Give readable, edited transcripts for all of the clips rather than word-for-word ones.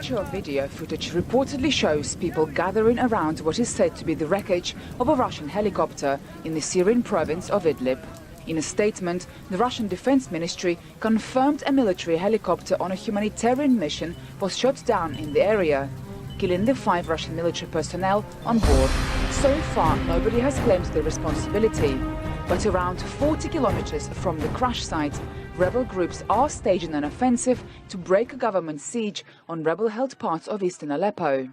picture of video footage reportedly shows people gathering around what is said to be the wreckage of a Russian helicopter in the Syrian province of Idlib. In a statement, the Russian Defense Ministry confirmed a military helicopter on a humanitarian mission was shot down in the area, killing the 5 Russian military personnel on board. So far, nobody has claimed the responsibility. But around 40 kilometers from the crash site, rebel groups are staging an offensive to break a government siege on rebel-held parts of eastern Aleppo.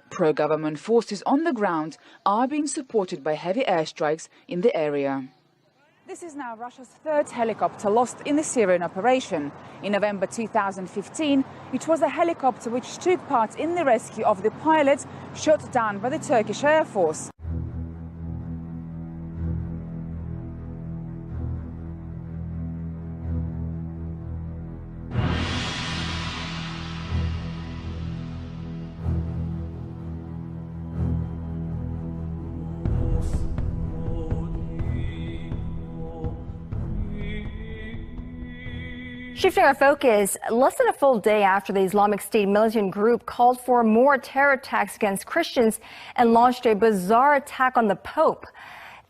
Pro-government forces on the ground are being supported by heavy airstrikes in the area. This is now Russia's 3rd helicopter lost in the Syrian operation. In November 2015, it was a helicopter which took part in the rescue of the pilot shot down by the Turkish Air Force. Shifting our focus, less than a full day after the Islamic State militant group called for more terror attacks against Christians and launched a bizarre attack on the Pope,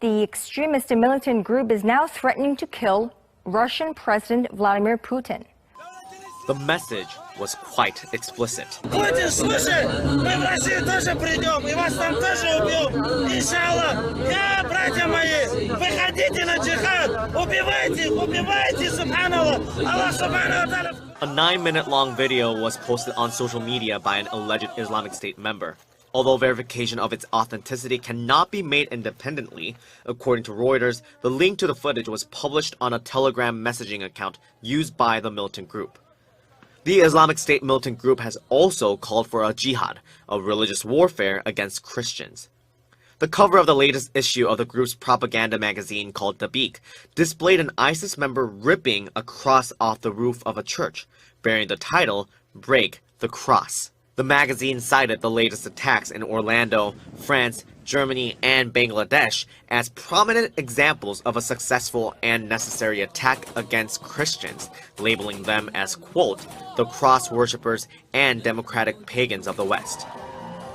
the extremist and militant group is now threatening to kill Russian President Vladimir Putin. The message was quite explicit. A 9-minute-long video was posted on social media by an alleged Islamic State member. Although verification of its authenticity cannot be made independently, according to Reuters, the link to the footage was published on a Telegram messaging account used by the militant group. The Islamic State militant group has also called for a jihad, a religious warfare against Christians. The cover of the latest issue of the group's propaganda magazine called Dabiq displayed an ISIS member ripping a cross off the roof of a church, bearing the title, "Break the Cross." The magazine cited the latest attacks in Orlando, France, Germany, and Bangladesh as prominent examples of a successful and necessary attack against Christians, labeling them as, quote, the cross worshippers and democratic pagans of the West.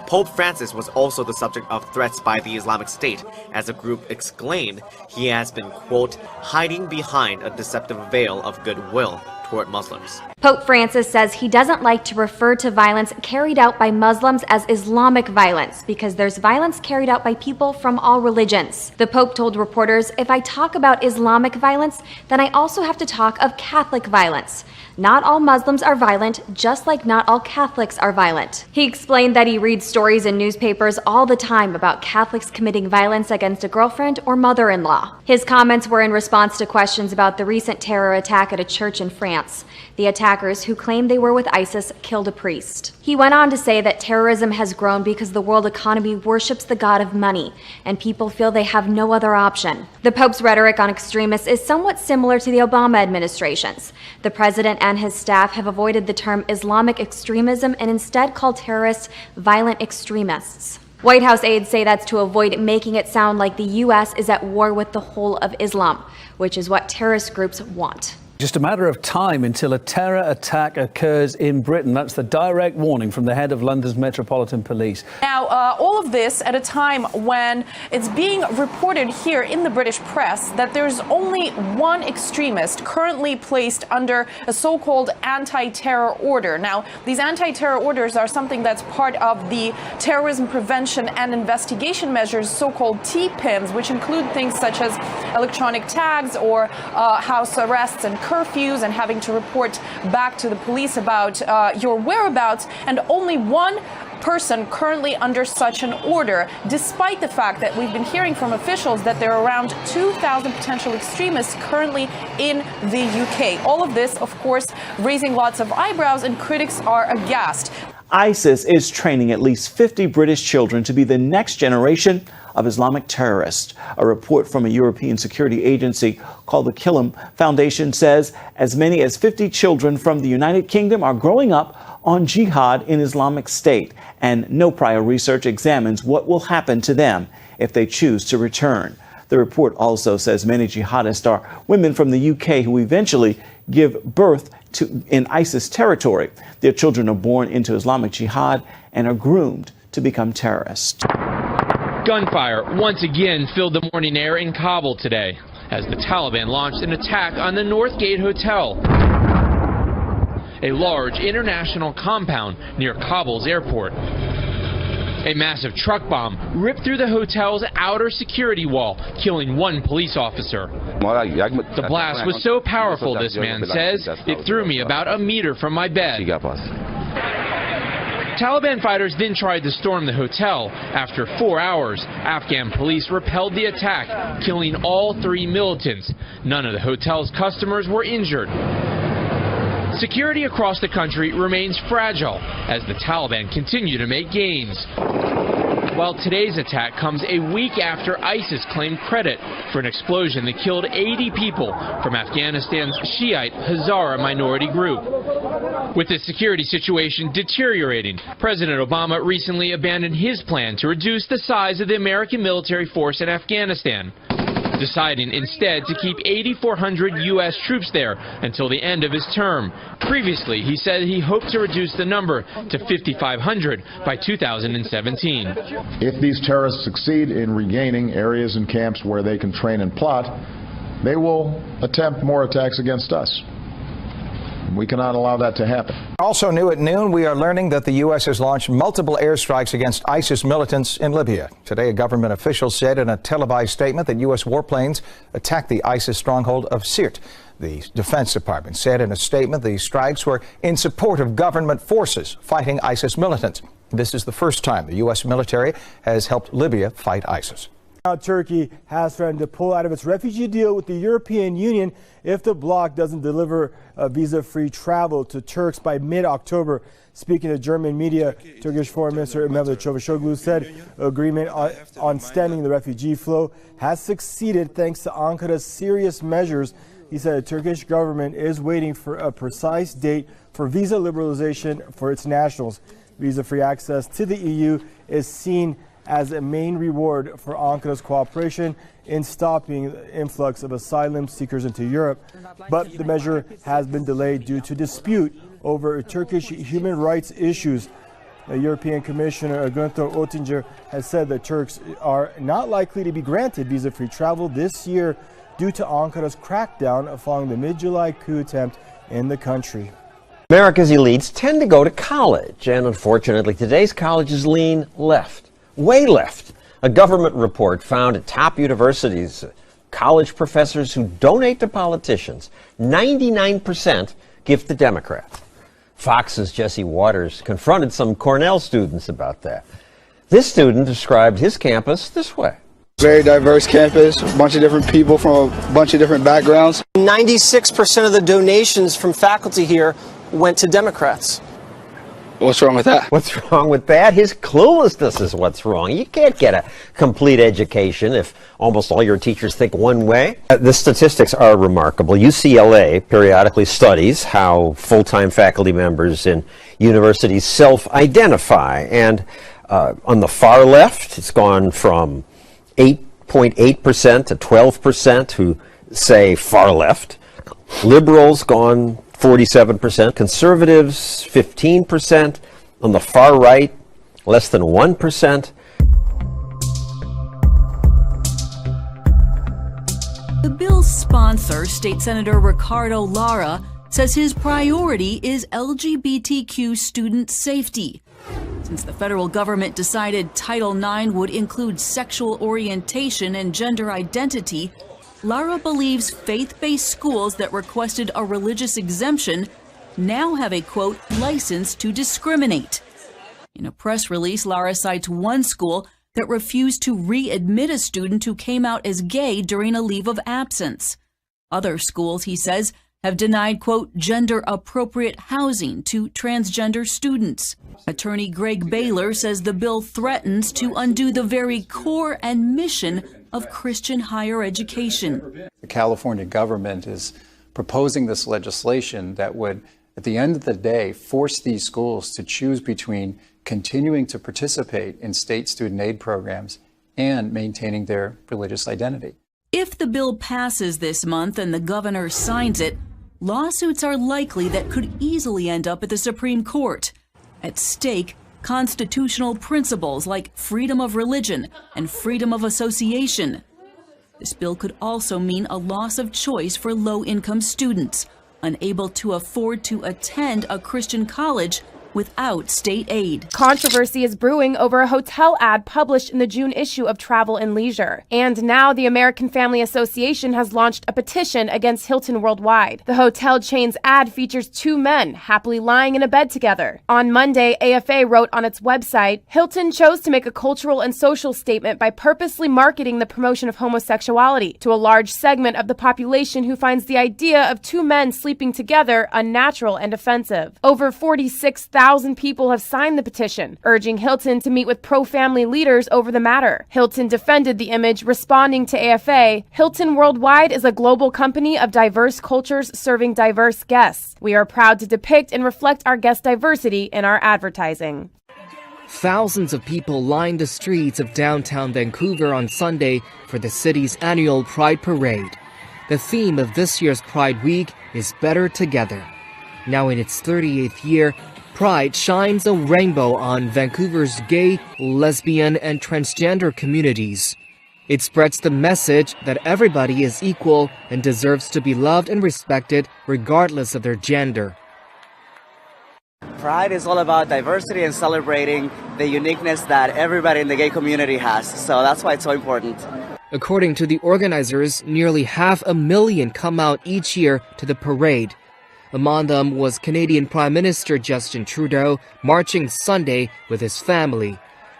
Pope Francis was also the subject of threats by the Islamic State, as the group exclaimed he has been, quote, hiding behind a deceptive veil of goodwill toward Muslims. Pope Francis says he doesn't like to refer to violence carried out by Muslims as Islamic violence because there's violence carried out by people from all religions. The Pope told reporters, if I talk about Islamic violence, then I also have to talk of Catholic violence. Not all Muslims are violent, just like not all Catholics are violent. He explained that he reads stories in newspapers all the time about Catholics committing violence against a girlfriend or mother-in-law. His comments were in response to questions about the recent terror attack at a church in France. The attackers, who claimed they were with ISIS, killed a priest. He went on to say that terrorism has grown because the world economy worships the god of money, and people feel they have no other option. The Pope's rhetoric on extremists is somewhat similar to the Obama administration's. The president and his staff have avoided the term Islamic extremism and instead called terrorists violent extremists. White House aides say that's to avoid making it sound like the U.S. is at war with the whole of Islam, which is what terrorist groups want. Just a matter of time until a terror attack occurs in Britain. That's the direct warning from the head of London's Metropolitan Police. Now, all of this at a time when it's being reported here in the British press that there's only one extremist currently placed under a so-called anti-terror order. Now, these anti-terror orders are something that's part of the terrorism prevention and investigation measures, so-called TPIMs, which include things such as electronic tags or house arrests and curfews and having to report back to the police about your whereabouts, and only one person currently under such an order, despite the fact that we've been hearing from officials that there are around 2,000 potential extremists currently in the UK. All of this, of course, raising lots of eyebrows, and critics are aghast. ISIS is training at least 50 British children to be the next generation of Islamic terrorists. A report from a European security agency called the Killam Foundation says as many as 50 children from the United Kingdom are growing up on jihad in Islamic State, and no prior research examines what will happen to them if they choose to return. The report also says many jihadists are women from the UK who eventually give birth to in ISIS territory. Their children are born into Islamic Jihad and are groomed to become terrorists. Gunfire once again filled the morning air in Kabul today as the Taliban launched an attack on the Northgate Hotel, a large international compound near Kabul's airport. A massive truck bomb ripped through the hotel's outer security wall, killing one police officer. The blast was so powerful, this man says, it threw me about a meter from my bed. Taliban fighters then tried to storm the hotel. After 4 hours, Afghan police repelled the attack, killing all 3 militants. None of the hotel's customers were injured. Security across the country remains fragile as the Taliban continue to make gains. While today's attack comes a week after ISIS claimed credit for an explosion that killed 80 people from Afghanistan's Shiite Hazara minority group. With the security situation deteriorating, President Obama recently abandoned his plan to reduce the size of the American military force in Afghanistan, deciding instead to keep 8,400 U.S. troops there until the end of his term. Previously, he said he hoped to reduce the number to 5,500 by 2017. If these terrorists succeed in regaining areas and camps where they can train and plot, they will attempt more attacks against us. We cannot allow that to happen. Also new at noon, we are learning that the U.S. has launched multiple airstrikes against ISIS militants in Libya. Today, a government official said in a televised statement that U.S. warplanes attacked the ISIS stronghold of Sirte. The Defense Department said in a statement the strikes were in support of government forces fighting ISIS militants. This is the first time the U.S. military has helped Libya fight ISIS. Now, Turkey has threatened to pull out of its refugee deal with the European Union if the bloc doesn't deliver visa-free travel to Turks by mid-October. Speaking to German media, Turkish Foreign Minister Mevlut Çavuşoğlu said agreement on stemming the refugee flow has succeeded thanks to Ankara's serious measures. He said the Turkish government is waiting for a precise date for visa liberalization for its nationals. Visa-free access to the EU is seen as a main reward for Ankara's cooperation in stopping the influx of asylum seekers into Europe. But the measure has been delayed due to dispute over Turkish human rights issues. The European Commissioner Günther Oettinger has said that Turks are not likely to be granted visa-free travel this year due to Ankara's crackdown following the mid-July coup attempt in the country. America's elites tend to go to college, and unfortunately today's colleges lean left. Way left. A government report found at top universities, college professors who donate to politicians, 99% give to Democrats. Fox's Jesse Waters confronted some Cornell students about that. This student described his campus this way. Very diverse campus, a bunch of different people from a bunch of different backgrounds. 96% of the donations from faculty here went to Democrats. What's wrong with that? What's wrong with that? His cluelessness is what's wrong. You can't get a complete education if almost all your teachers think one way. The statistics are remarkable. UCLA periodically studies how full-time faculty members in universities self-identify. And on the far left, it's gone from 8.8% to 12% who say far left. Liberals gone 47%, conservatives 15%, on the far right less than 1%. The bill's sponsor, State Senator Ricardo Lara, says his priority is LGBTQ student safety. Since the federal government decided Title IX would include sexual orientation and gender identity, Lara believes faith-based schools that requested a religious exemption now have a, quote, license to discriminate. In a press release, Lara cites one school that refused to readmit a student who came out as gay during a leave of absence. Other schools, he says, have denied, quote, gender-appropriate housing to transgender students. Attorney Greg Baylor says the bill threatens to undo the very core and mission of Christian higher education. The California government is proposing this legislation that would, at the end of the day, force these schools to choose between continuing to participate in state student aid programs and maintaining their religious identity. If the bill passes this month and the governor signs it, lawsuits are likely that could easily end up at the Supreme Court. At stake, constitutional principles like freedom of religion and freedom of association. This bill could also mean a loss of choice for low-income students, unable to afford to attend a Christian college without state aid. Controversy is brewing over a hotel ad published in the June issue of Travel and Leisure. And now the American Family Association has launched a petition against Hilton Worldwide. The hotel chain's ad features two men happily lying in a bed together. On Monday, AFA wrote on its website, Hilton chose to make a cultural and social statement by purposely marketing the promotion of homosexuality to a large segment of the population who finds the idea of two men sleeping together unnatural and offensive. Over 46,000 people have signed the petition, urging Hilton to meet with pro-family leaders over the matter. Hilton defended the image, responding to AFA, Hilton Worldwide is a global company of diverse cultures serving diverse guests. We are proud to depict and reflect our guest diversity in our advertising. Thousands of people lined the streets of downtown Vancouver on Sunday for the city's annual Pride Parade. The theme of this year's Pride Week is Better Together. Now in its 38th year, Pride shines a rainbow on Vancouver's gay, lesbian, and transgender communities. It spreads the message that everybody is equal and deserves to be loved and respected regardless of their gender. Pride is all about diversity and celebrating the uniqueness that everybody in the gay community has, so that's why it's so important. According to the organizers, nearly 500,000 come out each year to the parade. Among them was Canadian Prime Minister Justin Trudeau marching Sunday with his family.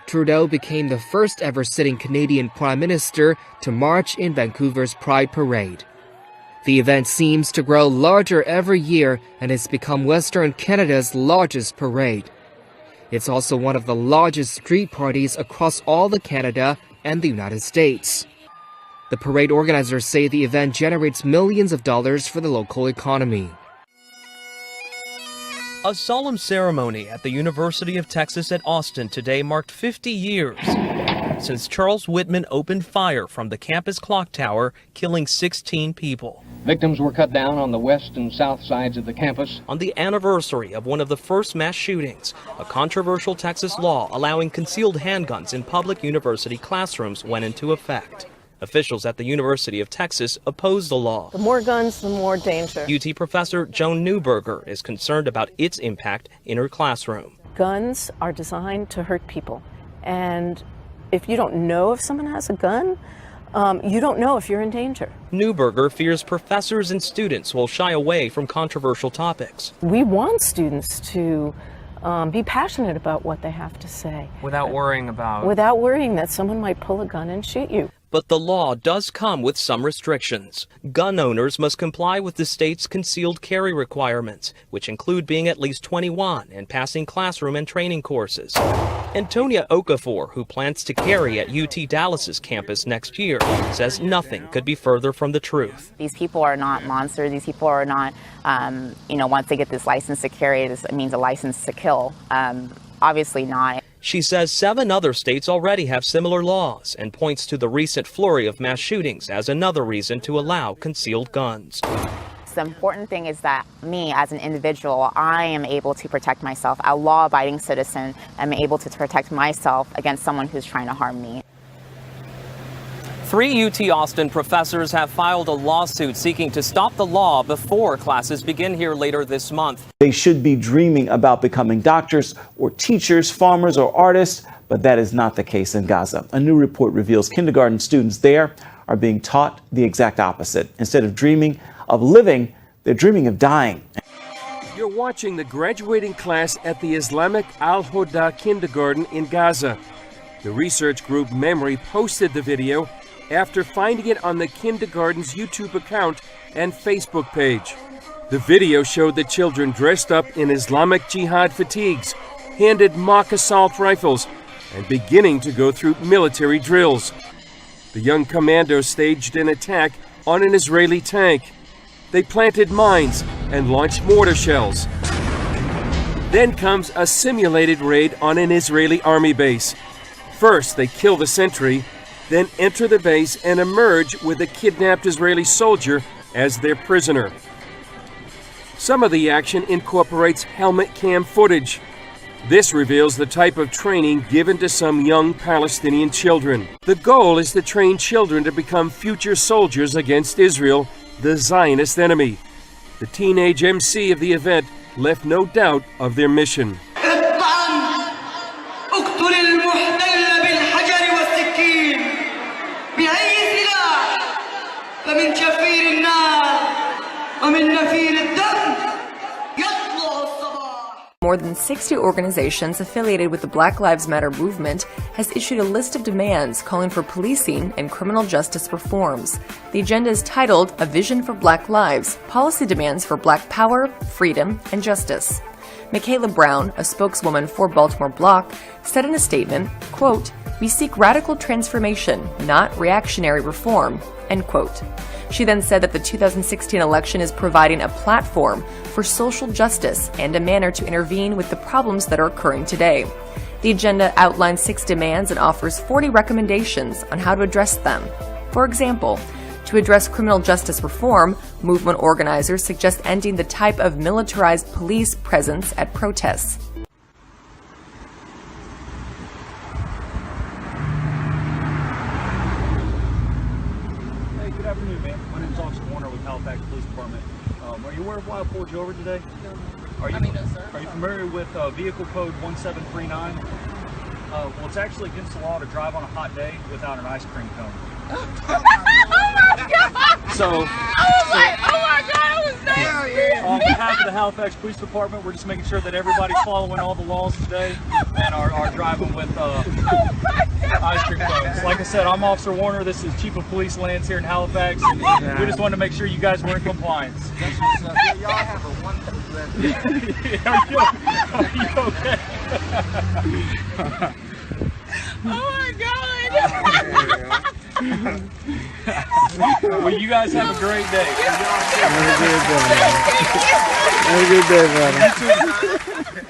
Trudeau became the first ever sitting Canadian Prime Minister to march in Vancouver's Pride Parade. The event seems to grow larger every year and has become Western Canada's largest parade. It's also one of the largest street parties across all of Canada and the United States. The parade organizers say the event generates millions of dollars for the local economy. A solemn ceremony at the University of Texas at Austin today marked 50 years since Charles Whitman opened fire from the campus clock tower, killing 16 people. Victims were cut down on the west and south sides of the campus. On the anniversary of one of the first mass shootings, a controversial Texas law allowing concealed handguns in public university classrooms went into effect. Officials at the University of Texas opposed the law. The more guns, the more danger. UT professor Joan Newberger is concerned about its impact in her classroom. Guns are designed to hurt people. And if you don't know if someone has a gun, you don't know if you're in danger. Newberger fears professors and students will shy away from controversial topics. We want students to be passionate about what they have to say. Without worrying that someone might pull a gun and shoot you. But the law does come with some restrictions. Gun owners must comply with the state's concealed carry requirements, which include being at least 21 and passing classroom and training courses. Antonia Okafor, who plans to carry at UT Dallas's campus next year, says nothing could be further from the truth. These people are not monsters. These people are not, once they get this license to carry, it means a license to kill. Obviously not. She says 7 other states already have similar laws and points to the recent flurry of mass shootings as another reason to allow concealed guns. The important thing is that me as an individual, I am able to protect myself. A law-abiding citizen, I'm able to protect myself against someone who's trying to harm me. 3 UT Austin professors have filed a lawsuit seeking to stop the law before classes begin here later this month. They should be dreaming about becoming doctors or teachers, farmers or artists, but that is not the case in Gaza. A new report reveals kindergarten students there are being taught the exact opposite. Instead of dreaming of living, they're dreaming of dying. You're watching the graduating class at the Islamic Al-Hoda Kindergarten in Gaza. The research group Memory posted the video after finding it on the kindergarten's YouTube account and Facebook page. The video showed the children dressed up in Islamic Jihad fatigues, handed mock assault rifles, and beginning to go through military drills. The young commandos staged an attack on an Israeli tank. They planted mines and launched mortar shells. Then comes a simulated raid on an Israeli army base. First, they kill the sentry, then enter the base and emerge with a kidnapped Israeli soldier as their prisoner. Some of the action incorporates helmet cam footage. This reveals the type of training given to some young Palestinian children. The goal is to train children to become future soldiers against Israel, the Zionist enemy. The teenage MC of the event left no doubt of their mission. More than 60 organizations affiliated with the Black Lives Matter movement has issued a list of demands calling for policing and criminal justice reforms. The agenda is titled A Vision for Black Lives, Policy Demands for Black Power, Freedom, and Justice. Michaela Brown, a spokeswoman for Baltimore Bloc, said in a statement, quote, "We seek radical transformation, not reactionary reform," end quote. She then said that the 2016 election is providing a platform for social justice and a manner to intervene with the problems that are occurring today. The agenda outlines 6 demands and offers 40 recommendations on how to address them. For example, to address criminal justice reform, movement organizers suggest ending the type of militarized police presence at protests. Good afternoon, ma'am. My name is Officer Warner with Halifax Police Department. Are you aware of why I pulled you over today? No. Are you familiar with vehicle code 1739? Well, it's actually against the law to drive on a hot day without an ice cream cone. Oh my God! So, oh my God, I was there! On behalf of the Halifax Police Department, we're just making sure that everybody's following all the laws today and are driving with ice cream cones. Like I said, I'm Officer Warner. This is Chief of Police Lance here in Halifax, and we just wanted to make sure you guys were in compliance. Y'all have a wonderful day. Are you okay? Oh my God! Well, you guys have a great day. Have a good day. Have a good day, brother.